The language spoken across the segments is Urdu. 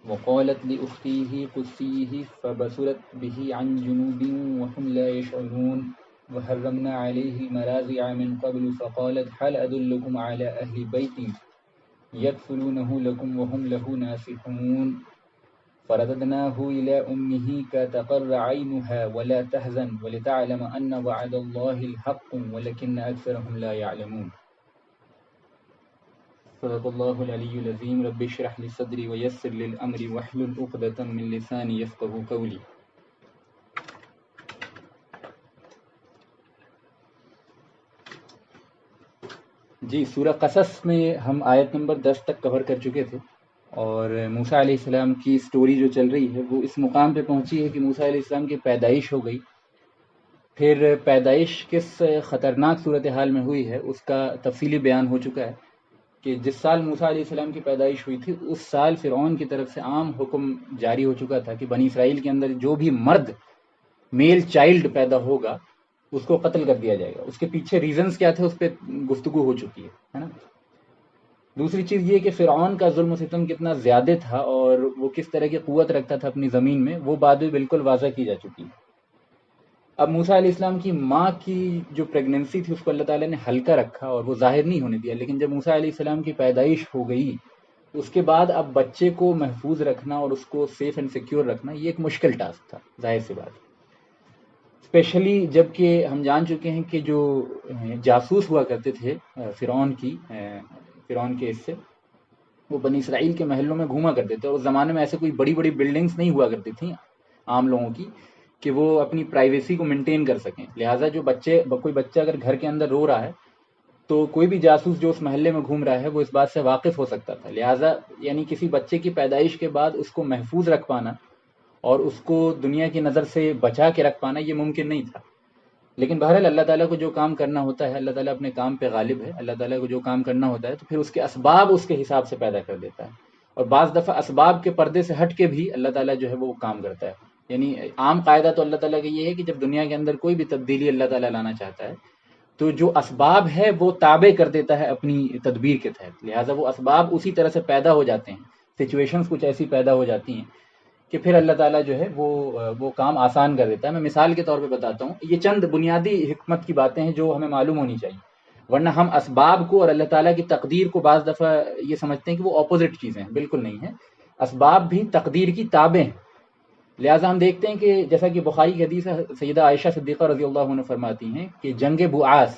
وقالت لأخته قصيه فبصرت به عن جنوب وهم لا يشعرون وحرمنا عليه المراضع من قبل فقالت هل أدلكم على أهل بيت يكفلونه لكم وهم له ناصحون فرددناه إلى أمه كتقر عينها ولا تحزن ولتعلم أن وعد الله الحق ولكن أكثرهم لا يعلمون. صدق الله العلي العظيم. رب اشرح لي صدري ويسر لي الأمر واحلل عقدة من لساني يفقهوا قولي. جی، سورہ قصص میں ہم آیت نمبر 10 تک کور کر چکے تھے، اور موسیٰ علیہ السلام کی سٹوری جو چل رہی ہے وہ اس مقام پہ پہنچی ہے کہ موسیٰ علیہ السلام کی پیدائش ہو گئی. پھر پیدائش کس خطرناک صورتحال میں ہوئی ہے اس کا تفصیلی بیان ہو چکا ہے کہ جس سال موسیٰ علیہ السلام کی پیدائش ہوئی تھی اس سال فرعون کی طرف سے عام حکم جاری ہو چکا تھا کہ بنی اسرائیل کے اندر جو بھی مرد میل چائلڈ پیدا ہوگا اس کو قتل کر دیا جائے گا. اس کے پیچھے ریزنز کیا تھے اس پہ گفتگو ہو چکی ہے نا. دوسری چیز یہ کہ فرعون کا ظلم و ستم کتنا زیادہ تھا اور وہ کس طرح کی قوت رکھتا تھا اپنی زمین میں، وہ بات بھی بالکل واضح کی جا چکی ہے. اب موسیٰ علیہ السلام کی ماں کی جو پریگننسی تھی اس کو اللہ تعالیٰ نے ہلکا رکھا اور وہ ظاہر نہیں ہونے دیا، لیکن جب موسیٰ علیہ السلام کی پیدائش ہو گئی اس کے بعد اب بچے کو محفوظ رکھنا اور اس کو سیف اینڈ سیکیور رکھنا یہ ایک مشکل ٹاسک تھا، ظاہر سی بات. اسپیشلی جب کہ ہم جان چکے ہیں کہ جو جاسوس ہوا کرتے تھے فرعون کے اس سے، وہ بنی اسرائیل کے محلوں میں گھوما کرتے تھے، اور اس زمانے میں ایسے کوئی بڑی بڑی بلڈنگز نہیں ہوا کرتی تھیں عام لوگوں کی کہ وہ اپنی پرائیویسی کو مینٹین کر سکیں. لہٰذا جو کوئی بچہ اگر گھر کے اندر رو رہا ہے تو کوئی بھی جاسوس جو اس محلے میں گھوم رہا ہے وہ اس بات سے واقف ہو سکتا تھا. لہٰذا یعنی کسی بچے کی پیدائش کے بعد اس کو محفوظ رکھ پانا اور اس کو دنیا کی نظر سے بچا کے رکھ پانا یہ ممکن نہیں تھا. لیکن بہرحال اللہ تعالیٰ کو جو کام کرنا ہوتا ہے، اللہ تعالیٰ اپنے کام پہ غالب ہے. اللہ تعالیٰ کو جو کام کرنا ہوتا ہے تو پھر اس کے اسباب اس کے حساب سے پیدا کر دیتا ہے، اور بعض دفعہ اسباب کے پردے سے ہٹ کے بھی اللہ تعالیٰ جو ہے وہ کام کرتا ہے. یعنی عام قاعدہ تو اللہ تعالیٰ کا یہ ہے کہ جب دنیا کے اندر کوئی بھی تبدیلی اللہ تعالیٰ لانا چاہتا ہے تو جو اسباب ہے وہ تابع کر دیتا ہے اپنی تدبیر کے تحت. لہٰذا وہ اسباب اسی طرح سے پیدا ہو جاتے ہیں، سچویشنز کچھ ایسی پیدا ہو جاتی ہیں کہ پھر اللہ تعالیٰ جو ہے وہ کام آسان کر دیتا ہے. میں مثال کے طور پہ بتاتا ہوں، یہ چند بنیادی حکمت کی باتیں ہیں جو ہمیں معلوم ہونی چاہیے، ورنہ ہم اسباب کو اور اللہ تعالیٰ کی تقدیر کو بعض دفعہ یہ سمجھتے ہیں کہ وہ اپوزٹ چیزیں ہیں. بالکل نہیں ہیں، اسباب بھی تقدیر کی تابع ہیں. لہٰذا ہم دیکھتے ہیں کہ جیسا کہ بخاری کی حدیث ہے، سیدہ عائشہ صدیقہ رضی اللہ عنہ فرماتی ہیں کہ جنگ بعاث،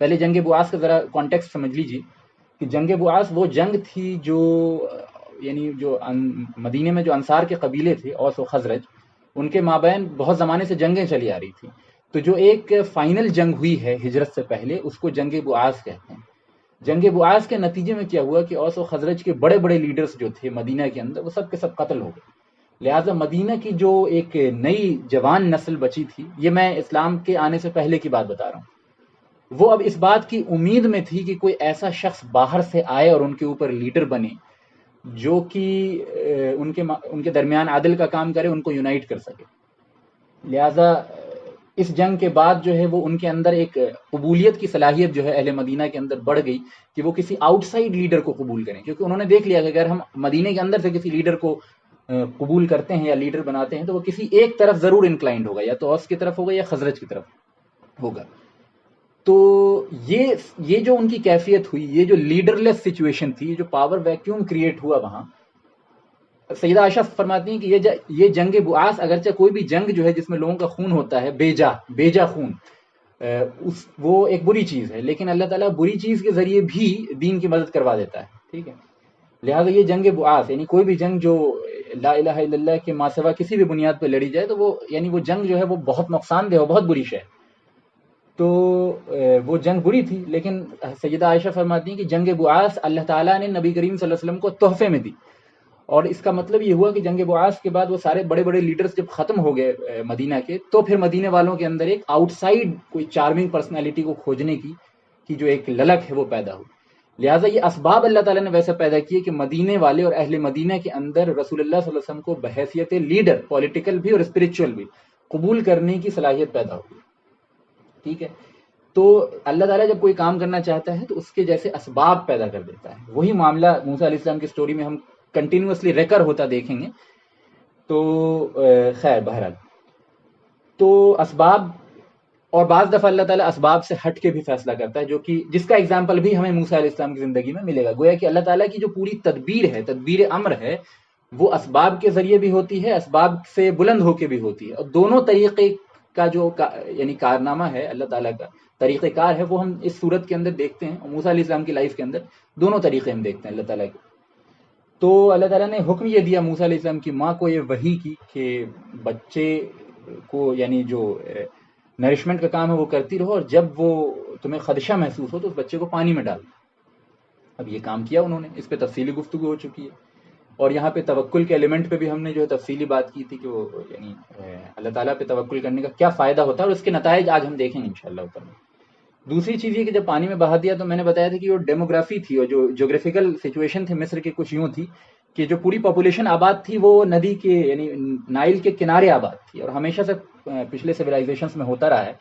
پہلے جنگ بعاث کا ذرا کانٹیکسٹ سمجھ لیجیے کہ جنگ بعاث وہ جنگ تھی جو یعنی جو مدینے میں جو انصار کے قبیلے تھے اوس و خزرج، ان کے مابین بہت زمانے سے جنگیں چلی آ رہی تھیں. تو جو ایک فائنل جنگ ہوئی ہے ہجرت سے پہلے اس کو جنگ بعاث کہتے ہیں. جنگ بعاث کے نتیجے میں کیا ہوا کہ اوس و خزرج کے بڑے بڑے لیڈرز جو تھے مدینہ کے اندر وہ سب کے سب قتل ہو گئے. لہٰذا مدینہ کی جو ایک نئی جوان نسل بچی تھی، یہ میں اسلام کے آنے سے پہلے کی بات بتا رہا ہوں، وہ اب اس بات کی امید میں تھی کہ کوئی ایسا شخص باہر سے آئے اور ان کے اوپر لیڈر بنے جو کہ ان کے درمیان عدل کا کام کرے، ان کو یونائٹ کر سکے. لہٰذا اس جنگ کے بعد جو ہے وہ ان کے اندر ایک قبولیت کی صلاحیت جو ہے اہل مدینہ کے اندر بڑھ گئی کہ وہ کسی آؤٹ سائڈ لیڈر کو قبول کریں، کیونکہ انہوں نے دیکھ لیا کہ اگر ہم مدینہ کے اندر سے کسی لیڈر کو قبول کرتے ہیں یا لیڈر بناتے ہیں تو وہ کسی ایک طرف ضرور انکلائنڈ ہوگا، یا تو اوس کی طرف ہوگا یا خزرج کی طرف ہوگا. تو یہ جو ان کی کیفیت ہوئی، یہ جو لیڈر لیس سچویشن تھی، یہ جو پاور ویکیوم کریٹ ہوا وہاں، سیدہ عائشہ فرماتی ہیں کہ یہ جنگ بعاث اگرچہ کوئی بھی جنگ جو ہے جس میں لوگوں کا خون ہوتا ہے، بیجا خون، وہ ایک بری چیز ہے، لیکن اللہ تعالیٰ بری چیز کے ذریعے بھی دین کی مدد کروا دیتا ہے. ٹھیک ہے، لہٰذا یہ جنگ بعاث یعنی کوئی بھی جنگ جو لا الہ الا اللہ کے ماں سوا کسی بھی بنیاد پہ لڑی جائے تو وہ جنگ جو ہے وہ بہت نقصان دہ اور بہت بری شے ہے. تو وہ جنگ بری تھی، لیکن سیدہ عائشہ فرماتی ہیں کہ جنگ بعاث اللہ تعالیٰ نے نبی کریم صلی اللہ علیہ وسلم کو تحفے میں دی، اور اس کا مطلب یہ ہوا کہ جنگ بعاث کے بعد وہ سارے بڑے بڑے لیڈرز جب ختم ہو گئے مدینہ کے، تو پھر مدینہ والوں کے اندر ایک آؤٹ سائڈ کوئی چارمنگ پرسنالٹی کو کھوجنے کی جو ایک للک ہے وہ پیدا ہوئی. لہٰذا یہ اسباب اللہ تعالیٰ نے ویسا پیدا کیے کہ مدینے والے اور اہل مدینہ کے اندر رسول اللہ صلی اللہ علیہ وسلم کو بحیثیت لیڈر، پولیٹیکل بھی اور اسپرچل بھی، قبول کرنے کی صلاحیت پیدا ہوئی. ٹھیک ہے، تو اللہ تعالیٰ جب کوئی کام کرنا چاہتا ہے تو اس کے جیسے اسباب پیدا کر دیتا ہے. وہی معاملہ موسیٰ علیہ السلام کی سٹوری میں ہم کنٹینیوسلی ریکر ہوتا دیکھیں گے. تو خیر بہرحال تو اسباب، اور بعض دفعہ اللہ تعالیٰ اسباب سے ہٹ کے بھی فیصلہ کرتا ہے، جو کہ جس کا اگزامپل بھی ہمیں موسیٰ علیہ السلام کی زندگی میں ملے گا. گویا کہ اللہ تعالیٰ کی جو پوری تدبیر ہے، تدبیر امر ہے، وہ اسباب کے ذریعے بھی ہوتی ہے، اسباب سے بلند ہو کے بھی ہوتی ہے. اور دونوں طریقے کا جو یعنی کارنامہ ہے اللہ تعالیٰ کا، طریقہ کار ہے، وہ ہم اس صورت کے اندر دیکھتے ہیں. اور موسیٰ علیہ السلام کی لائف کے اندر دونوں طریقے ہم دیکھتے ہیں اللہ تعالیٰ کے. تو اللہ تعالیٰ نے حکم یہ دیا موسیٰ علیہ السلام کی ماں کو، یہ وحی کی کہ بچے کو یعنی جو نرشمنٹ کا کام ہے وہ کرتی رہو، اور جب وہ تمہیں خدشہ محسوس ہو تو اس بچے کو پانی میں ڈال. اب یہ کام کیا انہوں نے، اس پہ تفصیلی گفتگو ہو چکی ہے. اور یہاں پہ توکل کے ایلیمنٹ پہ بھی ہم نے جو ہے تفصیلی بات کی تھی کہ وہ یعنی اللہ تعالیٰ پہ توکل کرنے کا کیا فائدہ ہوتا ہے، اور اس کے نتائج آج ہم دیکھیں گے انشاءاللہ تعالیٰ. دوسری چیز یہ کہ جب پانی میں بہا دیا تو میں نے بتایا تھا کہ جو ڈیموگرافی تھی اور جو جغرافیکل سچویشن تھی مصر کی کچھ یوں تھی کہ جو پوری پاپولیشن آباد تھی وہ ندی کے یعنی نائل کے کنارے آباد تھی. اور ہمیشہ سے پچھلے سویلائزیشنز میں ہوتا رہا ہے،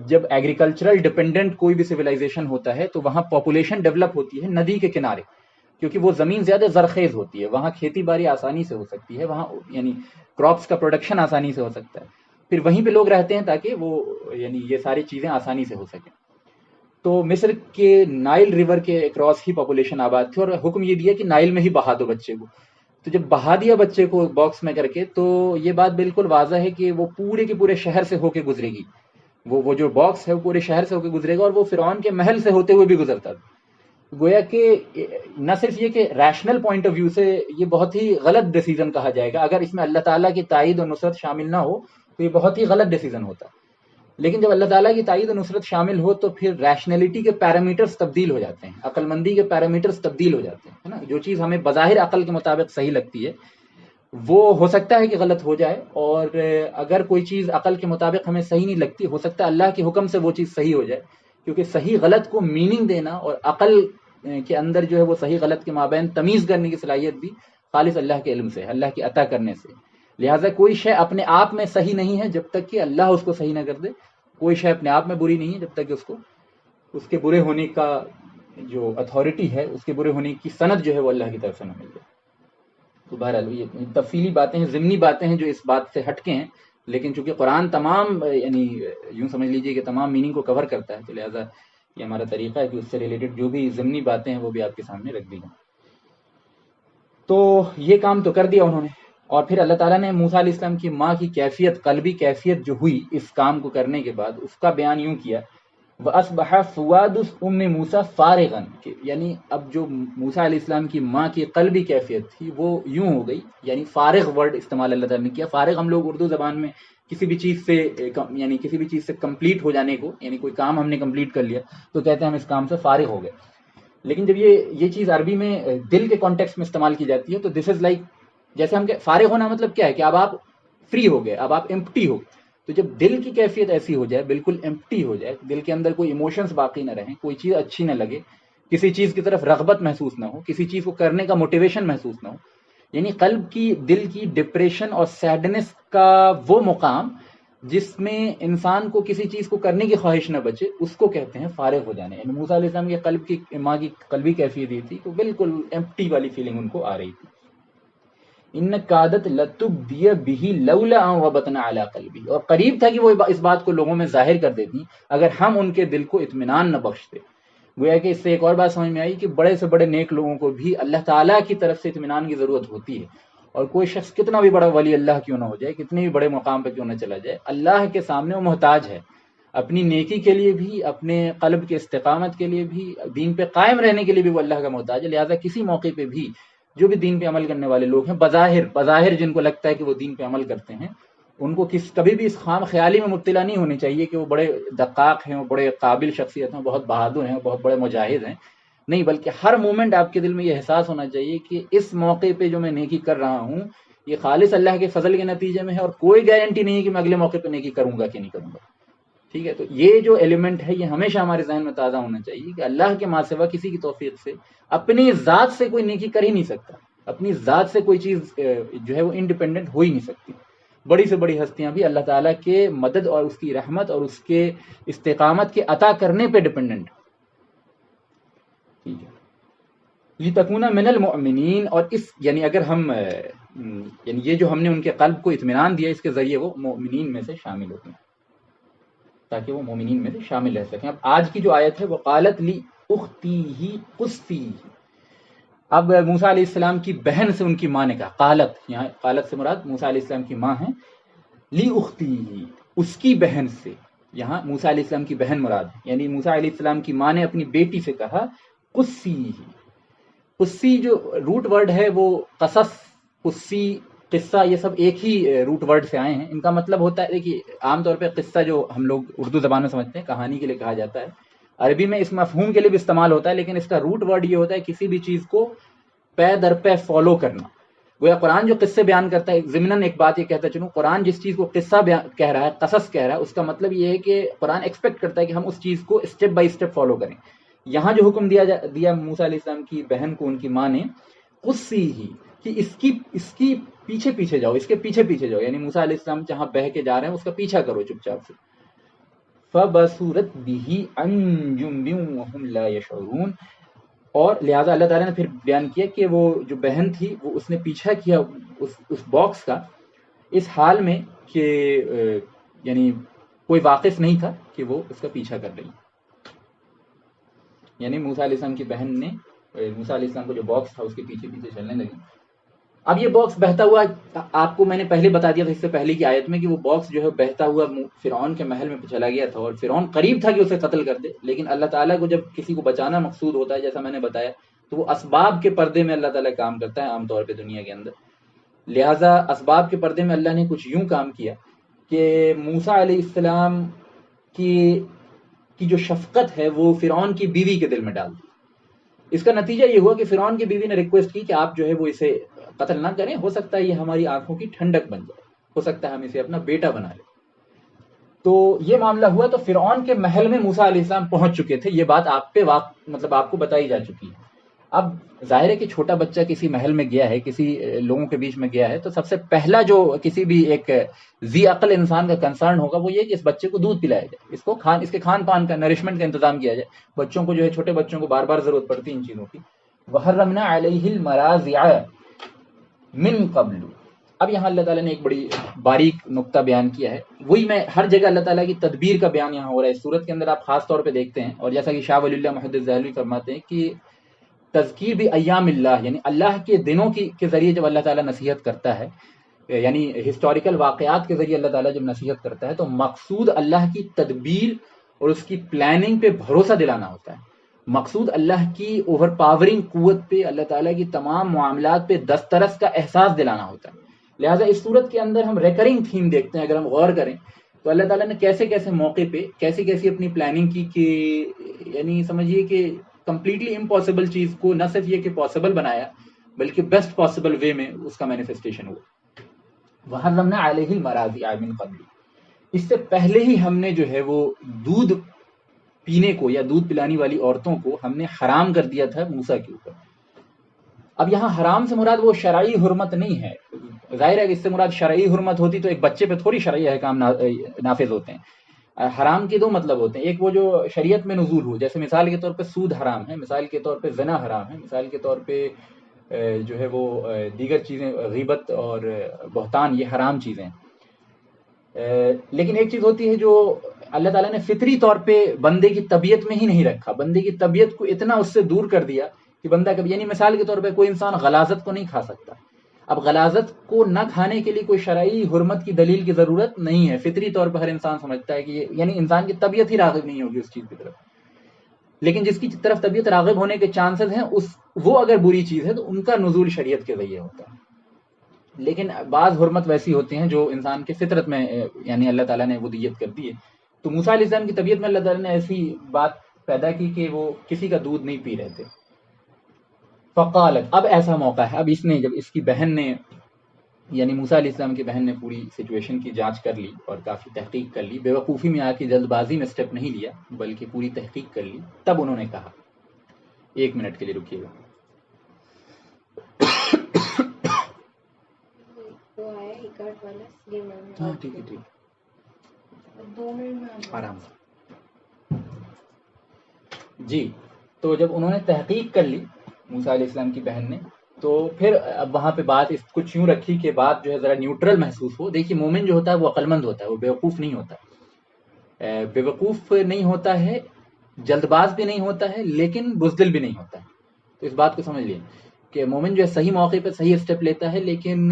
جب ایگریکلچرل ڈپینڈنٹ کوئی بھی سویلائزیشن ہوتا ہے تو وہاں پاپولیشن ڈیولپ ہوتی ہے ندی کے کنارے، کیونکہ وہ زمین زیادہ زرخیز ہوتی ہے، وہاں کھیتی باڑی آسانی سے ہو سکتی ہے، وہاں یعنی کراپس کا پروڈکشن آسانی سے ہو سکتا ہے. پھر وہیں پہ لوگ رہتے ہیں تاکہ وہ یعنی یہ ساری چیزیں آسانی سے ہو سکیں. تو مصر کے نائل ریور کے اکراس ہی پاپولیشن آباد تھی، اور حکم یہ دیا کہ نائل میں ہی بہا دو بچے کو. تو جب بہا دیا بچے کو باکس میں کر کے، تو یہ بات بالکل واضح ہے کہ وہ پورے کے پورے شہر سے ہو کے گزرے گی. وہ جو باکس ہے وہ پورے شہر سے ہو کے گزرے گا، اور وہ فرعون کے محل سے ہوتے ہوئے بھی گزرتا تھا. گویا کہ نہ صرف یہ کہ ریشنل پوائنٹ آف ویو سے یہ بہت ہی غلط ڈیسیزن کہا جائے گا، اگر اس میں اللہ تعالیٰ کی تائید و نصرت شامل نہ ہو تو یہ بہت ہی غلط ڈیسیزن ہوتا. لیکن جب اللہ تعالیٰ کی تائید و نصرت شامل ہو تو پھر ریشنلٹی کے پیرامیٹرز تبدیل ہو جاتے ہیں، عقل مندی کے پیرامیٹرز تبدیل ہو جاتے ہیں، ہے نا. جو چیز ہمیں بظاہر عقل کے مطابق صحیح لگتی ہے وہ ہو سکتا ہے کہ غلط ہو جائے، اور اگر کوئی چیز عقل کے مطابق ہمیں صحیح نہیں لگتی، ہو سکتا ہے اللہ کے حکم سے وہ چیز صحیح ہو جائے. کیونکہ صحیح غلط کو میننگ دینا اور عقل کے اندر جو ہے وہ صحیح غلط کے مابین تمیز کرنے کی صلاحیت بھی خالص اللہ کے علم سے، اللہ کی عطا کرنے سے. لہٰذا کوئی شے اپنے آپ میں صحیح نہیں ہے جب تک کہ اللہ اس کو صحیح نہ کر دے، کوئی شے اپنے آپ میں بری نہیں ہے جب تک کہ اس کو اس کے برے ہونے کا جو اتھارٹی ہے، اس کے برے ہونے کی سند جو ہے وہ اللہ کی طرف سے نہ مل جائے. تو بہرحال یہ تفصیلی باتیں ہیں، ضمنی باتیں ہیں جو اس بات سے ہٹ کے ہیں، لیکن چونکہ قرآن تمام یعنی یوں سمجھ لیجئے کہ تمام میننگ کو کور کرتا ہے، تو لہٰذا یہ ہمارا طریقہ ہے کہ اس سے ریلیٹڈ جو بھی ضمنی باتیں ہیں وہ بھی آپ کے سامنے رکھ دی جائیں. تو یہ کام تو کر دیا انہوں نے، اور پھر اللہ تعالیٰ نے موسیٰ علیہ السلام کی ماں کی کیفیت، قلبی کیفیت جو ہوئی اس کام کو کرنے کے بعد، اس کا بیان یوں کیا، وَأَصْبَحَ فُؤَادُ أُمِّ مُوسَىٰ فَارِغًا، یعنی اب جو موسیٰ علیہ السلام کی ماں کی قلبی کیفیت تھی وہ یوں ہو گئی، یعنی فارغ ورڈ استعمال اللہ تعالیٰ نے کیا. فارغ ہم لوگ اردو زبان میں کسی بھی چیز سے یعنی کسی بھی چیز سے کمپلیٹ ہو جانے کو، یعنی کوئی کام ہم نے کمپلیٹ کر لیا تو کہتے ہیں ہم اس کام سے فارغ ہو گئے. لیکن جب یہ چیز عربی میں دل کے کانٹیکسٹ میں استعمال کی جاتی ہے تو دس از لائک، جیسے ہم فارغ ہونا مطلب کیا ہے کہ اب آپ فری ہو گئے، اب آپ ایمپٹی ہو. تو جب دل کی کیفیت ایسی ہو جائے، بالکل ایمپٹی ہو جائے، دل کے اندر کوئی ایموشنز باقی نہ رہیں، کوئی چیز اچھی نہ لگے، کسی چیز کی طرف رغبت محسوس نہ ہو، کسی چیز کو کرنے کا موٹیویشن محسوس نہ ہو، یعنی قلب کی، دل کی ڈپریشن اور سیڈنس کا وہ مقام جس میں انسان کو کسی چیز کو کرنے کی خواہش نہ بچے، اس کو کہتے ہیں فارغ ہو جانے. یعنی موسیٰ علیہ السلام کے قلب کی، ماں کی قلبی کیفیت یہ تھی کہ بالکل ایمپٹی والی فیلنگ ان کو آ رہی تھی. ان کادت لتبدی بہ لولا ان ربطنا علی قلبی، اور قریب تھا کہ وہ اس بات کو لوگوں میں ظاہر کر دیتی اگر ہم ان کے دل کو اطمینان نہ بخشتے. گویا کہ اس سے ایک اور بات سمجھ میں آئی کہ بڑے سے بڑے نیک لوگوں کو بھی اللہ تعالیٰ کی طرف سے اطمینان کی ضرورت ہوتی ہے. اور کوئی شخص کتنا بھی بڑا ولی اللہ کیوں نہ ہو جائے، کتنے بھی بڑے مقام پہ کیوں نہ چلا جائے، اللہ کے سامنے وہ محتاج ہے، اپنی نیکی کے لیے بھی، اپنے قلب کے استقامت کے لیے بھی، دین پہ قائم رہنے کے لیے بھی وہ اللہ کا محتاج ہے. لہٰذا کسی موقع پہ بھی جو بھی دین پہ عمل کرنے والے لوگ ہیں، بظاہر جن کو لگتا ہے کہ وہ دین پہ عمل کرتے ہیں، ان کو کبھی بھی اس خام خیالی میں مبتلا نہیں ہونے چاہیے کہ وہ بڑے دقاق ہیں، وہ بڑے قابل شخصیت ہیں، بہت بہادر ہیں، بہت بڑے مجاہد ہیں. نہیں، بلکہ ہر مومنٹ آپ کے دل میں یہ احساس ہونا چاہیے کہ اس موقع پہ جو میں نیکی کر رہا ہوں یہ خالص اللہ کے فضل کے نتیجے میں ہے، اور کوئی گارنٹی نہیں ہے کہ میں اگلے موقع پہ نیکی کروں گا کہ نہیں کروں گا. ٹھیک ہے، تو یہ جو ایلیمنٹ ہے یہ ہمیشہ ہمارے ذہن میں تازہ ہونا چاہیے کہ اللہ کے ماں سوا کسی کی توفیق سے اپنی ذات سے کوئی نیکی کر ہی نہیں سکتا، اپنی ذات سے کوئی چیز جو ہے وہ انڈیپینڈنٹ ہو ہی نہیں سکتی. بڑی سے بڑی ہستیاں بھی اللہ تعالیٰ کے مدد اور اس کی رحمت اور اس کے استقامت کے عطا کرنے پہ ڈیپینڈنٹ. ٹھیک ہے، لِتَكُونَ مِنَ الْمُؤْمِنِينَ، اور اس یعنی اگر ہم یعنی یہ جو ہم نے ان کے قلب کو اطمینان دیا، اس کے ذریعے وہ مؤمنین میں سے شامل ہوتے ہیں، تاکہ وہ مومنین میں سے شامل رہ سکیں۔ اب آج کی جو آیت ہے وہ قالت لی اختی ہی قصی، اب موسیٰ علیہ السلام کی بہن سے ان کی ماں نے کہا، قالت، یہاں قالت سے مراد موسیٰ علیہ السلام کی ماں ہیں، لی اختی ہی، اس کی بہن سے، یہاں موسیٰ علیہ السلام کی بہن مراد ہے، یعنی موسیٰ علیہ السلام کی ماں نے اپنی بیٹی سے کہا قصی ہی۔ قصی جو روٹ ورڈ ہے وہ قصص، قصی، قصہ، یہ سب ایک ہی روٹ ورڈ سے آئے ہیں۔ ان کا مطلب ہوتا ہے، دیکھیے عام طور پہ قصہ جو ہم لوگ اردو زبان میں سمجھتے ہیں کہانی کے لیے کہا جاتا ہے، عربی میں اس مفہوم کے لیے بھی استعمال ہوتا ہے، لیکن اس کا روٹ ورڈ یہ ہوتا ہے کسی بھی چیز کو پے در پے فالو کرنا۔ گویا قرآن جو قصے بیان کرتا ہے، ضمناً ایک بات یہ کہتا چلوں، قرآن جس چیز کو قصہ کہہ رہا ہے، قصص کہہ رہا ہے، اس کا مطلب یہ ہے کہ قرآن ایکسپیکٹ کرتا ہے کہ ہم اس چیز کو اسٹیپ بائی اسٹیپ فالو کریں۔ یہاں جو حکم دیا موسیٰ علیہ السلام کی بہن کو ان کی ماں نے، قصی ہی، کہ اس کی پیچھے پیچھے جاؤ، اس کے پیچھے پیچھے جاؤ، یعنی موسیٰ علیہ السلام جہاں بہہ کے جا رہے ہیں اس کا پیچھا کرو چپ چاپ سے۔ فَبَصُرَتْ بِهِ عَن جُنْبٍ وَهُمْ لَا يَشْعُرُونَ، اور لہٰذا اللہ تعالیٰ نے پھر بیان کیا کہ وہ جو بہن تھی وہ اس نے پیچھا کیا اس باکس کا، اس حال میں کہ یعنی کوئی واقف نہیں تھا کہ وہ اس کا پیچھا کر رہی، یعنی موسیٰ علیہ السلام کی بہن نے موسیٰ علیہ السلام کو جو باکس تھا اس کے پیچھے پیچھے چلنے لگی۔ اب یہ باکس بہتا ہوا، آپ کو میں نے پہلے بتا دیا تھا اس سے پہلے کی آیت میں کہ وہ باکس جو ہے بہتا ہوا فرعون کے محل میں چلا گیا تھا، اور فرعون قریب تھا کہ اسے قتل کر دے، لیکن اللہ تعالیٰ کو جب کسی کو بچانا مقصود ہوتا ہے، جیسا میں نے بتایا، تو وہ اسباب کے پردے میں اللہ تعالیٰ کام کرتا ہے عام طور پہ دنیا کے اندر۔ لہٰذا اسباب کے پردے میں اللہ نے کچھ یوں کام کیا کہ موسیٰ علیہ السلام کی جو شفقت ہے وہ فرعون کی بیوی کے دل میں ڈال دی۔ اس کا نتیجہ یہ ہوا کہ فرعون کی بیوی نے ریکویسٹ کی کہ آپ جو ہے وہ اسے قتل نہ کریں، ہو سکتا ہے یہ ہماری آنکھوں کی ٹھنڈک بن جائے، ہو سکتا ہے ہم اسے اپنا بیٹا بنا لیں۔ تو یہ معاملہ ہوا، تو فرعون کے محل میں موسیٰ علیہ السلام پہنچ چکے تھے، یہ بات آپ پہ مطلب آپ کو بتائی جا چکی ہے۔ اب ظاہر ہے کہ چھوٹا بچہ کسی محل میں گیا ہے، کسی لوگوں کے بیچ میں گیا ہے، تو سب سے پہلا جو کسی بھی ایک ذی عقل انسان کا کنسرن ہوگا وہ یہ کہ اس بچے کو دودھ پلایا جائے، اس کے کھان پان کا، نرشمنٹ کا انتظام کیا جائے۔ بچوں کو جو ہے، چھوٹے بچوں کو بار بار ضرورت پڑتی ہے ان چیزوں کی۔ وَحَرَّمْنَا عَلَيْهِ الْمَرَاضِعَ مِن قَبْلُ، اب یہاں اللہ تعالیٰ نے ایک بڑی باریک نقطہ بیان کیا ہے، وہی میں ہر جگہ اللہ تعالیٰ کی تدبیر کا بیان یہاں ہو رہا ہے۔ اس صورت کے اندر آپ خاص طور پہ دیکھتے ہیں، اور جیسا کہ شاہ ولی اللہ محدث دہلوی فرماتے ہیں کہ تذکیر بھی ایام اللہ، یعنی اللہ کے دنوں کے ذریعے جب اللہ تعالیٰ نصیحت کرتا ہے، یعنی ہسٹوریکل واقعات کے ذریعے اللہ تعالیٰ جب نصیحت کرتا ہے، تو مقصود اللہ کی تدبیر اور اس کی پلاننگ پہ بھروسہ دلانا ہوتا ہے۔ مقصود اللہ کی اوور پاورنگ قوت پہ، اللہ تعالیٰ کی تمام معاملات پہ دسترس کا احساس دلانا ہوتا ہے۔ لہٰذا اس صورت کے اندر ہم ریکرنگ تھیم دیکھتے ہیں، اگر ہم غور کریں تو اللہ تعالیٰ نے کیسے کیسے موقع پہ کیسی کیسی اپنی پلاننگ کی کہ یعنی سمجھیے کہ کمپلیٹلی امپاسبل چیز کو نہ صرف یہ کہ پاسبل بنایا، بلکہ بیسٹ پاسبل وے میں اس کا مینیفیسٹیشن ہوا۔ وَحَرَّمْنَا عَلَيْهِ الْمَرَاضِعَ مِن قَبْلُ، اس سے پہلے ہی ہم نے جو ہے وہ دودھ پینے کو یا دودھ پلانی والی عورتوں کو ہم نے حرام کر دیا تھا موسیٰ کے اوپر۔ اب یہاں حرام سے مراد وہ شرعی حرمت نہیں ہے، ظاہر ہے کہ اس سے مراد شرعی حرمت ہوتی تو ایک بچے پہ تھوڑی شرعی احکام نافذ ہوتے ہیں۔ حرام کے دو مطلب ہوتے ہیں، ایک وہ جو شریعت میں نزول ہو، جیسے مثال کے طور پہ سود حرام ہے، مثال کے طور پہ زنا حرام ہے، مثال کے طور پہ جو ہے وہ دیگر چیزیں، غیبت اور بہتان، یہ حرام چیزیں۔ لیکن ایک چیز ہوتی ہے جو اللہ تعالیٰ نے فطری طور پہ بندے کی طبیعت میں ہی نہیں رکھا، بندے کی طبیعت کو اتنا اس سے دور کر دیا کہ بندہ کبھی، یعنی مثال کے طور پہ کوئی انسان غلاظت کو نہیں کھا سکتا۔ اب غلاظت کو نہ کھانے کے لیے کوئی شرعی حرمت کی دلیل کی ضرورت نہیں ہے، فطری طور پر ہر انسان سمجھتا ہے کہ یعنی انسان کی طبیعت ہی راغب نہیں ہوگی اس چیز کی طرف، لیکن جس کی طرف طبیعت راغب ہونے کے چانسز ہیں وہ اگر بری چیز ہے تو ان کا نزول شریعت کے ذریعے ہوتا ہے۔ لیکن بعض حرمت ویسی ہوتی ہیں جو انسان کے فطرت میں یعنی اللہ تعالیٰ نے ودیت کر دی ہے۔ تو موسیٰ علیہ السلام کی طبیعت میں اللہ تعالیٰ نے ایسی بات پیدا کی کہ وہ کسی کا دودھ نہیں پی رہے تھے۔ فقالت، اب ایسا موقع ہے، اب اس نے جب اس کی بہن نے یعنی موسیٰ علیہ السلام کی بہن نے پوری سچویشن کی جانچ کر لی اور کافی تحقیق کر لی، بے وقوفی میں آ کے جلد بازی میں اسٹیپ نہیں لیا بلکہ پوری تحقیق کر لی، تب انہوں نے کہا، ایک منٹ کے لیے رکیے گا۔ ہاں ٹھیک ہے، ٹھیک آرام سے۔ جی، تو جب انہوں نے تحقیق کر لی موسیٰ علیہ السلام کی بہن نے. تو پھر اب وہاں پہ بات اس کچھ یوں رکھی کہ بات جو ہے ذرا نیوٹرل محسوس ہو. دیکھیے مومن جو ہوتا ہے وہ عقل مند ہوتا ہے، وہ بیوقوف نہیں ہوتا. بیوقوف نہیں ہوتا ہے، جلد باز بھی نہیں ہوتا ہے، لیکن بزدل بھی نہیں ہوتا ہے. تو اس بات کو سمجھ لیں کہ مومن جو ہے صحیح موقع پہ صحیح اسٹیپ لیتا ہے، لیکن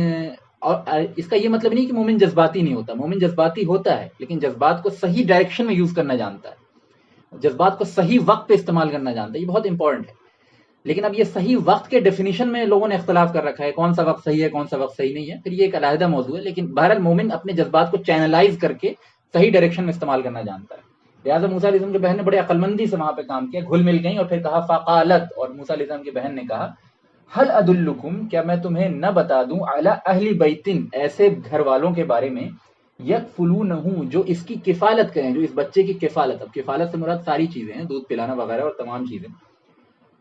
اور اس کا یہ مطلب نہیں کہ مومن جذباتی نہیں ہوتا. مومن جذباتی ہوتا ہے لیکن جذبات کو صحیح ڈائریکشن میں یوز کرنا جانتا ہے، جذبات کو صحیح وقت پہ استعمال کرنا جانتا ہے. یہ بہت امپورٹنٹ ہے. لیکن اب یہ صحیح وقت کے ڈیفینیشن میں لوگوں نے اختلاف کر رکھا ہے، کون سا وقت صحیح ہے کون سا وقت صحیح نہیں ہے، پھر یہ ایک علیحدہ موضوع ہے. لیکن بہرحال مومن اپنے جذبات کو چینلائز کر کے صحیح ڈائریکشن میں استعمال کرنا جانتا ہے. لہٰذا موسیٰ علیہ السلام کی بہن نے بڑے عقل مندی سے وہاں پہ کام کیا، گھل مل گئیں. اور پھر کہا فقالت، اور موسیٰ علیہ السلام کی بہن نے کہا هل ادلکم، کیا میں تمہیں نہ بتا دوں، علی اہل بیتن، ایسے گھر والوں کے بارے میں، یکفلونہ، جو اس کی کفالت کریں، جو اس بچے کی کفالت. اب کفالت سے مراد ساری چیزیں ہیں، دودھ پلانا وغیرہ اور تمام چیزیں.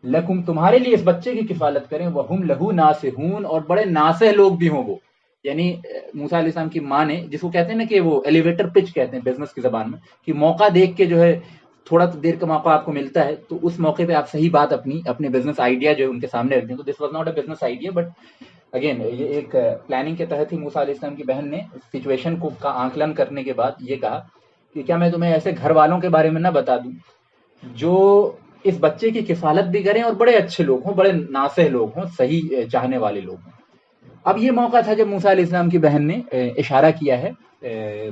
لکم، تمہارے لیے اس بچے کی کفالت کریں، وہم لہو ناصحون، اور بڑے ناصح لوگ بھی ہوں وہ. یعنی موسیٰ علیہ السلام کی ماں نے، جس کو کہتے ہیں نا کہ وہ ایلیویٹر پچ کہتے ہیں بزنس کی زبان میں، کہ موقع دیکھ کے جو ہے تھوڑا دیر کا موقع آپ کو ملتا ہے تو اس موقع پہ آپ صحیح بات اپنے بزنس آئیڈیا جو ہے ان کے سامنے رکھ دیں. تو this was not a business idea, but again یہ ایک پلاننگ کے تحت ہی موسیٰ علیہ السلام کی بہن نے سچویشن کو کا آنکلن کرنے کے بعد یہ کہا کہ کیا میں تمہیں ایسے گھر والوں کے بارے میں نہ بتا دوں جو اس بچے کی کفالت بھی کریں اور بڑے اچھے لوگ ہوں، بڑے ناصح لوگ ہوں، صحیح چاہنے والے لوگ ہوں. اب یہ موقع تھا جب موسیٰ علیہ السلام کی بہن نے اشارہ کیا ہے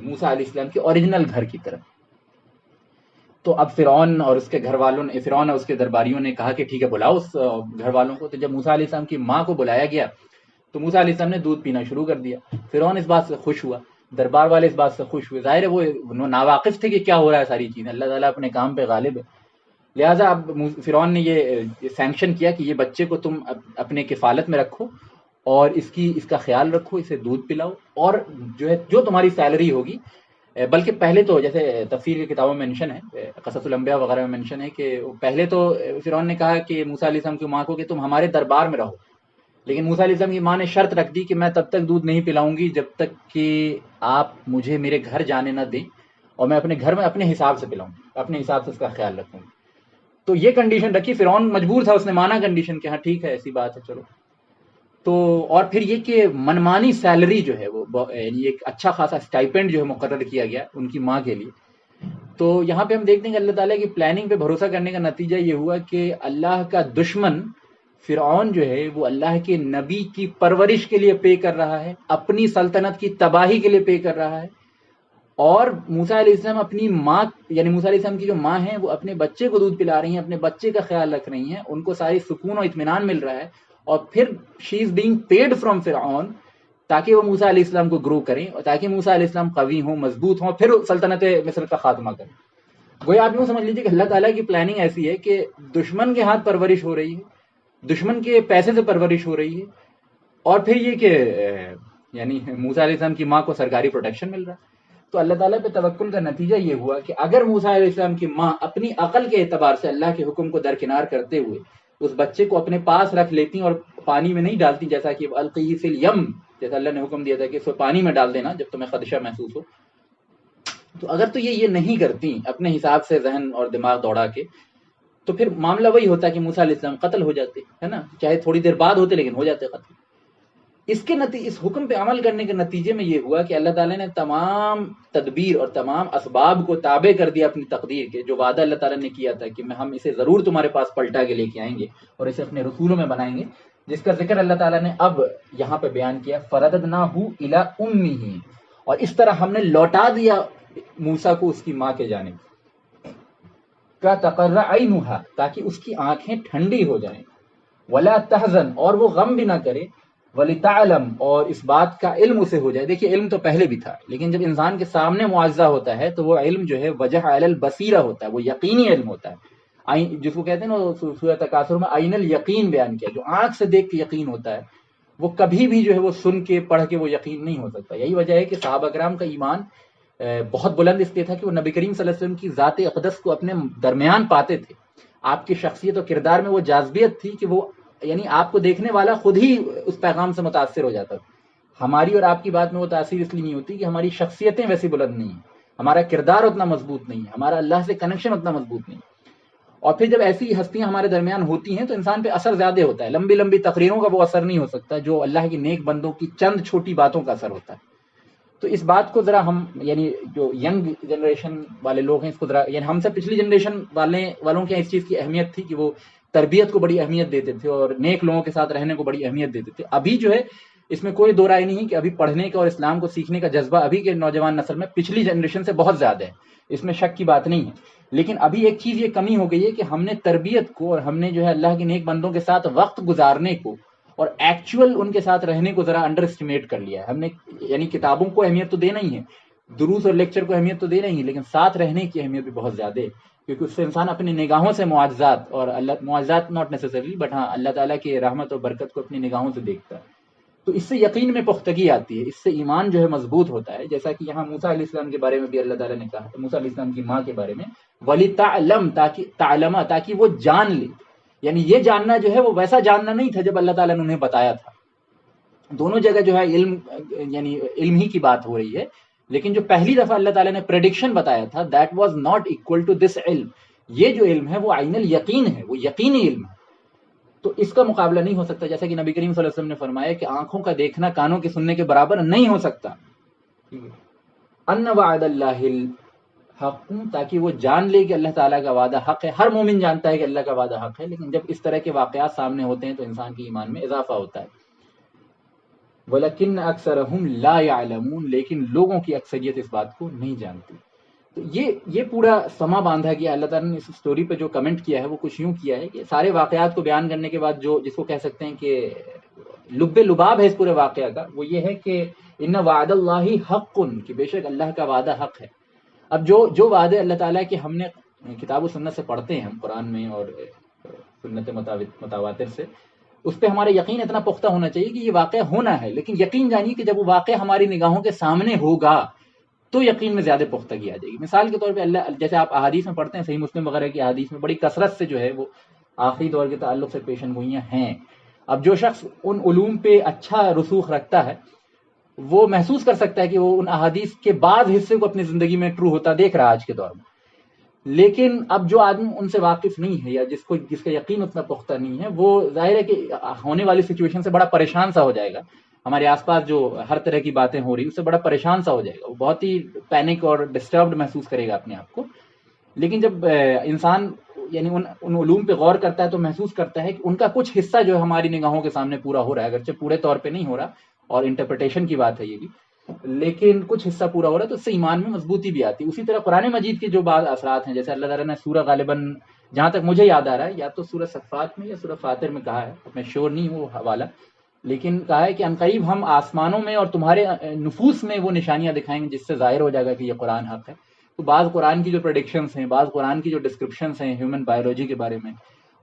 موسیٰ علیہ السلام کے اوریجنل گھر کی طرف. تو اب فرعون اور اس کے گھر والوں نے، فرعون اور اس کے درباریوں نے کہا کہ ٹھیک ہے بلاؤ اس گھر والوں کو. تو جب موسیٰ علیہ السلام کی ماں کو بلایا گیا تو موسیٰ علیہ السلام نے دودھ پینا شروع کر دیا. فرعون اس بات سے خوش ہوا، دربار والے اس بات سے خوش ہوئے. ظاہر ہے وہ ناواقف تھے کہ کیا ہو رہا ہے ساری چیزیں. اللہ تعالیٰ اپنے کام پہ غالب ہے. لہٰذا اب فرعون نے یہ سینکشن کیا کہ یہ بچے کو تم اپنے کفالت میں رکھو اور اس کا خیال رکھو، اسے دودھ پلاؤ، اور جو ہے جو تمہاری سیلری ہوگی. بلکہ پہلے تو جیسے تفسیر کی کتابوں میں مینشن ہے، قصص الانبیاء وغیرہ میں مینشن ہے کہ پہلے تو فرعون نے کہا کہ موسیٰ علیہ السلام کی ماں کو کہ تم ہمارے دربار میں رہو. لیکن موسیٰ علیہ السلام کی ماں نے شرط رکھ دی کہ میں تب تک دودھ نہیں پلاؤں گی جب تک کہ آپ مجھے میرے گھر جانے نہ دیں، اور میں اپنے گھر میں اپنے حساب سے پلاؤں، اپنے حساب سے اس کا خیال رکھوں. تو یہ کنڈیشن رکھی. فرعون مجبور تھا، اس نے مانا کنڈیشن کہ ہاں ٹھیک ہے ایسی بات ہے چلو. تو اور پھر یہ کہ منمانی سیلری جو ہے وہ یعنی ایک اچھا خاصا اسٹائپینڈ جو ہے مقرر کیا گیا ان کی ماں کے لیے. تو یہاں پہ ہم دیکھتے ہیں کہ اللہ تعالیٰ کی پلاننگ پہ بھروسہ کرنے کا نتیجہ یہ ہوا کہ اللہ کا دشمن فرعون جو ہے وہ اللہ کے نبی کی پرورش کے لیے پے کر رہا ہے، اپنی سلطنت کی تباہی کے لیے پے کر رہا ہے. اور موسیٰ علیہ السلام اپنی ماں، یعنی موسیٰ علیہ السلام کی جو ماں ہیں وہ اپنے بچے کو دودھ پلا رہی ہیں، اپنے بچے کا خیال رکھ رہی ہیں، ان کو ساری سکون و اطمینان مل رہا ہے. اور پھر شی از بینگ پیڈ فرام فرعون تاکہ وہ موسیٰ علیہ السلام کو گرو کریں اور تاکہ موسیٰ علیہ السلام قوی ہوں، مضبوط ہوں، پھر سلطنت مصر کا خاتمہ کریں. گویا آپ یوں سمجھ لیجیے کہ اللہ تعالیٰ کی پلاننگ ایسی ہے کہ دشمن کے ہاتھ پرورش ہو رہی ہے، دشمن کے پیسے سے پرورش ہو رہی ہے، اور پھر یہ کہ یعنی موسیٰ علیہ السلام کی ماں کو سرکاری پروٹیکشن مل رہا ہے. تو اللہ تعالیٰ پہ توکل کا نتیجہ یہ ہوا کہ اگر موسیٰ علیہ السلام کی ماں اپنی عقل کے اعتبار سے اللہ کے حکم کو درکنار کرتے ہوئے اس بچے کو اپنے پاس رکھ لیتی اور پانی میں نہیں ڈالتی، جیسا کہ القیہ فی الیم، جیسا اللہ نے حکم دیا تھا کہ اس کو پانی میں ڈال دینا جب تمہیں خدشہ محسوس ہو. تو اگر تو یہ نہیں کرتی اپنے حساب سے ذہن اور دماغ دوڑا کے، تو پھر معاملہ وہی ہوتا کہ موسیٰ علیہ السلام قتل ہو جاتے، ہے نا، چاہے تھوڑی دیر بعد ہوتے لیکن ہو جاتے قتل. اس حکم پہ عمل کرنے کے نتیجے میں یہ ہوا کہ اللہ تعالیٰ نے تمام تدبیر اور تمام اسباب کو تابع کر دیا اپنی تقدیر کے. جو وعدہ اللہ تعالیٰ نے کیا تھا کہ ہم اسے ضرور تمہارے پاس پلٹا کے لے کے آئیں گے اور اسے اپنے رسولوں میں بنائیں گے، جس کا ذکر اللہ تعالیٰ نے اب یہاں پہ بیان کیا. فرددناہ الی امہ، اور اس طرح ہم نے لوٹا دیا موسیٰ کو اس کی ماں کے جانب. کا تقر عینھا، تاکہ اس کی آنکھیں ٹھنڈی ہو جائیں. ولا تحزن، اور وہ غم بھی نہ کرے. وَلِتَعْلَمْ، اور اس بات کا علم اسے ہو جائے. دیکھیے علم تو پہلے بھی تھا، لیکن جب انسان کے سامنے معاوضہ ہوتا ہے تو وہ علم جو ہے وجہ علی البصیرہ ہوتا ہے، وہ یقینی علم ہوتا ہے، جس کو کہتے ہیں نا سورہ تکاثر میں عین الیقین بیان کیا، جو آنکھ سے دیکھ کے یقین ہوتا ہے، وہ کبھی بھی جو ہے وہ سن کے پڑھ کے وہ یقین نہیں ہو سکتا. یہی وجہ ہے کہ صحابہ کرام کا ایمان بہت بلند اس لیے تھا کہ وہ نبی کریم صلی اللہ علیہ وسلم کی ذات اقدس کو اپنے درمیان پاتے تھے. آپ کی شخصیت و کردار میں وہ جاذبیت تھی کہ وہ یعنی آپ کو دیکھنے والا خود ہی اس پیغام سے متاثر ہو جاتا تھا. ہماری اور آپ کی بات میں وہ تاثیر اس لیے نہیں ہوتی کہ ہماری شخصیتیں ویسی بلند نہیں ہیں، ہمارا کردار اتنا مضبوط نہیں ہے، ہمارا اللہ سے کنیکشن اتنا مضبوط نہیں. اور پھر جب ایسی ہستیاں ہمارے درمیان ہوتی ہیں تو انسان پہ اثر زیادہ ہوتا ہے. لمبی لمبی تقریروں کا وہ اثر نہیں ہو سکتا جو اللہ کے نیک بندوں کی چند چھوٹی باتوں کا اثر ہوتا ہے. تو اس بات کو ذرا ہم یعنی جو ینگ جنریشن والے لوگ ہیں اس کو ذرا یعنی ہم سے پچھلی جنریشن والوں کے اس چیز کی اہمیت تھی کہ وہ تربیت کو بڑی اہمیت دیتے تھے اور نیک لوگوں کے ساتھ رہنے کو بڑی اہمیت دیتے تھے. ابھی جو ہے اس میں کوئی دو رائے نہیں کہ ابھی پڑھنے کا اور اسلام کو سیکھنے کا جذبہ ابھی کے نوجوان نسل میں پچھلی جنریشن سے بہت زیادہ ہے, اس میں شک کی بات نہیں ہے. لیکن ابھی ایک چیز یہ کمی ہو گئی ہے کہ ہم نے تربیت کو اور ہم نے جو ہے اللہ کے نیک بندوں کے ساتھ وقت گزارنے کو اور ایکچوئل ان کے ساتھ رہنے کو ذرا انڈر اسٹیمیٹ کر لیا ہے ہم نے. یعنی کتابوں کو اہمیت تو دینا ہی ہے, دروس اور لیکچر کو اہمیت تو دینا ہی ہے, لیکن ساتھ رہنے کی اہمیت بھی بہت زیادہ ہے, کیونکہ اس سے انسان اپنی نگاہوں سے معجزات اور معجزات ناٹ نیسیسری بٹ ہاں اللہ تعالیٰ کی رحمت اور برکت کو اپنی نگاہوں سے دیکھتا ہے. تو اس سے یقین میں پختگی آتی ہے, اس سے ایمان جو ہے مضبوط ہوتا ہے. جیسا کہ یہاں موسیٰ علیہ السلام کے بارے میں بھی اللہ تعالیٰ نے کہا ہے, موسیٰ علیہ السلام کی ماں کے بارے میں وَلِتَعْلَمْ تاکہ وہ جان لے. یعنی یہ جاننا جو ہے وہ ویسا جاننا نہیں تھا جب اللہ تعالیٰ نے انہیں بتایا تھا. دونوں جگہ جو ہے علم یعنی علم ہی کی بات ہو رہی ہے, لیکن جو پہلی دفعہ اللہ تعالیٰ نے پریڈکشن بتایا تھا that was not equal to this علم. یہ جو علم ہے وہ عین الیقین ہے, وہ یقینی علم ہے. تو اس کا مقابلہ نہیں ہو سکتا, جیسا کہ نبی کریم صلی اللہ علیہ وسلم نے فرمایا کہ آنکھوں کا دیکھنا کانوں کے سننے کے برابر نہیں ہو سکتا. ان وعد اللہ الحق, تاکہ وہ جان لے کہ اللہ تعالیٰ کا وعدہ حق ہے. ہر مومن جانتا ہے کہ اللہ کا وعدہ حق ہے, لیکن جب اس طرح کے واقعات سامنے ہوتے ہیں تو انسان کے ایمان میں اضافہ ہوتا ہے. وَلَكِنَّ أَكْثَرَهُمْ لَا يَعْلَمُونَ, لیکن لوگوں کی اکثریت اس بات کو نہیں جانتی. تو یہ پورا سما باندھا گیا. اللہ تعالیٰ نے اس سٹوری پہ جو کمنٹ کیا ہے وہ کچھ یوں کیا ہے کہ سارے واقعات کو بیان کرنے کے بعد جو جس کو کہہ سکتے ہیں کہ لب لباب ہے اس پورے واقعہ کا, وہ یہ ہے کہ ان وعد اللہ حق, کہ بے شک اللہ کا وعدہ حق ہے. اب جو وعدے اللہ تعالیٰ کے ہم نے کتاب و سنت سے پڑھتے ہیں, ہم قرآن میں اور سنت متواتر سے, اس پہ ہمارا یقین اتنا پختہ ہونا چاہیے کہ یہ واقعہ ہونا ہے. لیکن یقین جانیے کہ جب وہ واقعہ ہماری نگاہوں کے سامنے ہوگا تو یقین میں زیادہ پختگی آ جائے گی. مثال کے طور پہ اللہ, جیسے آپ احادیث میں پڑھتے ہیں, صحیح مسلم وغیرہ کی احادیث میں بڑی کثرت سے جو ہے وہ آخری دور کے تعلق سے پیشن گوئیاں ہیں. اب جو شخص ان علوم پہ اچھا رسوخ رکھتا ہے وہ محسوس کر سکتا ہے کہ وہ ان احادیث کے بعض حصے کو اپنی زندگی میں ٹرو ہوتا دیکھ رہا ہے آج کے دور میں. لیکن اب جو آدمی ان سے واقف نہیں ہے یا جس کا یقین اتنا پختہ نہیں ہے, وہ ظاہر ہے کہ ہونے والی سچویشن سے بڑا پریشان سا ہو جائے گا. ہمارے آس پاس جو ہر طرح کی باتیں ہو رہی اس سے بڑا پریشان سا ہو جائے گا, وہ بہت ہی پینک اور ڈسٹربڈ محسوس کرے گا اپنے آپ کو. لیکن جب انسان یعنی ان علوم پہ غور کرتا ہے تو محسوس کرتا ہے کہ ان کا کچھ حصہ جو ہے ہماری نگاہوں کے سامنے پورا ہو رہا ہے, اگرچہ پورے طور پہ نہیں ہو رہا, اور انٹرپریٹیشن کی بات ہے یہ بھی, لیکن کچھ حصہ پورا ہو رہا ہے, تو اس سے ایمان میں مضبوطی بھی آتی ہے. اسی طرح قرآن مجید کے جو بعض اثرات ہیں, جیسے اللہ تعالیٰ نے سورہ غالباً جہاں تک مجھے یاد آ رہا ہے یا تو سورہ صفات میں یا سورہ فاطر میں کہا ہے, میں شور نہیں ہوں وہ حوالہ, لیکن کہا ہے کہ عنقریب ہم آسمانوں میں اور تمہارے نفوس میں وہ نشانیاں دکھائیں گے جس سے ظاہر ہو جائے گا کہ یہ قرآن حق ہے. تو بعض قرآن کی جو پریڈکشنز ہیں, بعض قرآن کی جو ڈسکرپشنز ہیں ہیومن بایولوجی کے بارے میں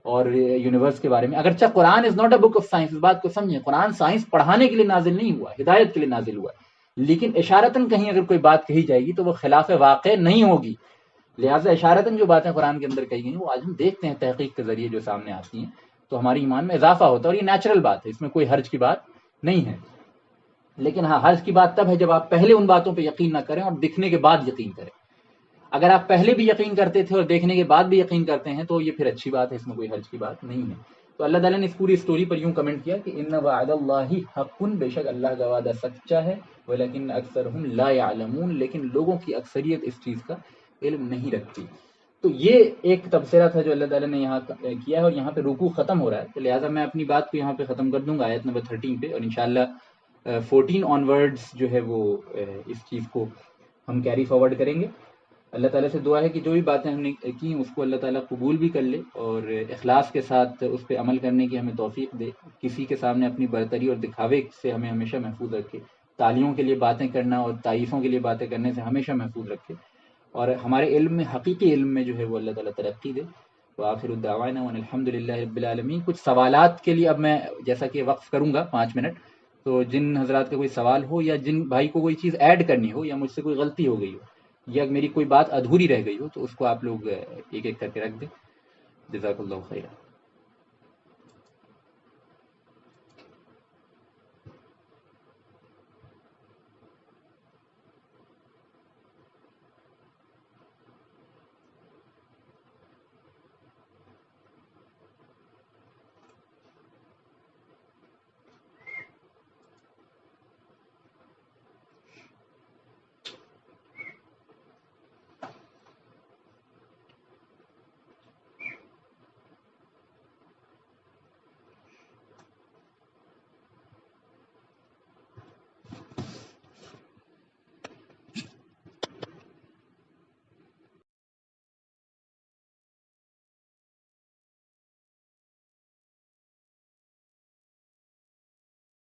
اور یونیورس کے بارے میں, اگرچہ قرآن is not a book of science, اس بات کو سمجھیں, قرآن سائنس پڑھانے کے لیے نازل نہیں ہوا, ہدایت کے لیے نازل ہوا, لیکن اشارتاً کہیں اگر کوئی بات کہی جائے گی تو وہ خلاف واقع نہیں ہوگی. لہٰذا اشارتاً جو باتیں قرآن کے اندر کہی گئی وہ آج ہم دیکھتے ہیں تحقیق کے ذریعے جو سامنے آتی ہیں, تو ہماری ایمان میں اضافہ ہوتا ہے, اور یہ نیچرل بات ہے, اس میں کوئی حرج کی بات نہیں ہے. لیکن ہاں, حرج کی بات تب ہے جب آپ پہلے ان باتوں پہ یقین نہ کریں اور دکھنے کے بعد یقین کریں. اگر آپ پہلے بھی یقین کرتے تھے اور دیکھنے کے بعد بھی یقین کرتے ہیں تو یہ پھر اچھی بات ہے, اس میں کوئی حرج کی بات نہیں ہے. تو اللہ تعالیٰ نے اس پوری اسٹوری پر یوں کمنٹ کیا کہ ان وعد اللہ حق, بے شک اللہ کا وعدہ سچا ہے, ولیکن اکثرہم لا یعلمون, لیکن لوگوں کی اکثریت اس چیز کا علم نہیں رکھتی. تو یہ ایک تبصرہ تھا جو اللہ تعالیٰ نے یہاں کیا ہے, اور یہاں پہ رکوع ختم ہو رہا ہے, تو لہٰذا میں اپنی بات کو یہاں پہ ختم کر دوں گا آیت نمبر 13 پہ, اور انشاءاللہ 14 آن ورڈز جو ہے وہ اس چیز کو ہم کیری فارورڈ کریں گے. اللہ تعالیٰ سے دعا ہے کہ جو بھی باتیں ہم نے کی اس کو اللہ تعالیٰ قبول بھی کر لے اور اخلاص کے ساتھ اس پہ عمل کرنے کی ہمیں توفیق دے. کسی کے سامنے اپنی برتری اور دکھاوے سے ہمیں ہمیشہ محفوظ رکھے, تالیوں کے لیے باتیں کرنا اور تعریفوں کے لیے باتیں کرنے سے ہمیشہ محفوظ رکھے, اور ہمارے علم میں, حقیقی علم میں جو ہے وہ اللہ تعالیٰ ترقی دے. وآخر الدعوانا وان الحمد للہ رب العالمین. کچھ سوالات کے لیے اب میں جیسا کہ وقف کروں گا 5 منٹ, تو جن حضرات کا کوئی سوال ہو یا جن بھائی کو کوئی چیز ایڈ کرنی ہو یا مجھ سے کوئی غلطی ہو گئی ہو یا میری کوئی بات ادھوری رہ گئی ہو تو اس کو آپ لوگ ایک ایک کر کے رکھ دیں. جزاک اللہ خیرہ.